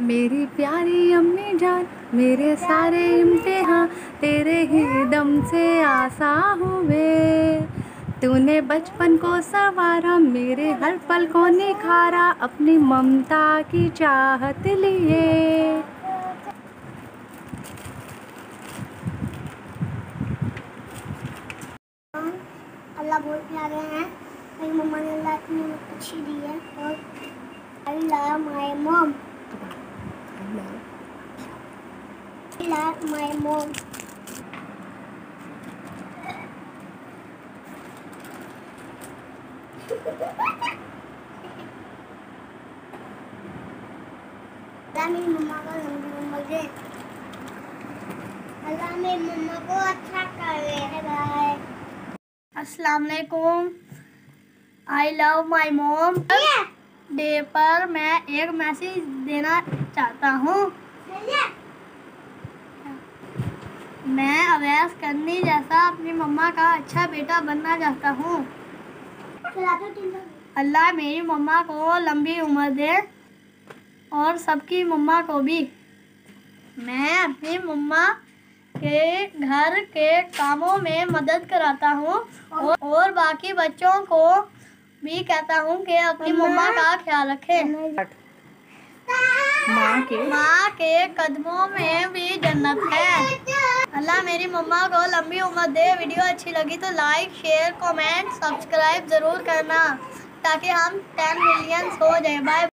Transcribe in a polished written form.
मेरी प्यारी अम्मी जान, मेरे सारे इम्तिहान तेरे ही दम से आसा हुए। तूने बचपन को संवारा, मेरे हर पल को निखारा, अपनी ममता की चाहत लिए। अल्लाह बहुत प्यारे हैं। मेरी मम्मा ने अल्लाह इतनी अच्छी दी है। और I love my mom. I love my mom. अल्लाह मेरी मम्मा को लंबी उम्र दे। अल्लाह मेरी मम्मा को अच्छा करे। बाय। अस्सलाम वालेकुम। आई लव माई मोम डे पर मैं एक मैसेज देना चाहता हूँ। मैं अवैस करनी जैसा अपनी मम्मा का अच्छा बेटा बनना चाहता हूँ। अल्लाह मेरी मम्मा को लंबी उम्र दे और सबकी मम्मा को भी। मैं अपनी मम्मा के घर के कामों में मदद कराता हूँ और बाकी बच्चों को भी कहता हूँ कि अपनी मम्मा का ख्याल रखें। माँ के कदमों में भी जन्नत है। अल्लाह मेरी मम्मा को लंबी उम्र दे। वीडियो अच्छी लगी तो लाइक, शेयर, कमेंट, सब्सक्राइब ज़रूर करना ताकि हम 10 मिलियन हो जाए। बाय।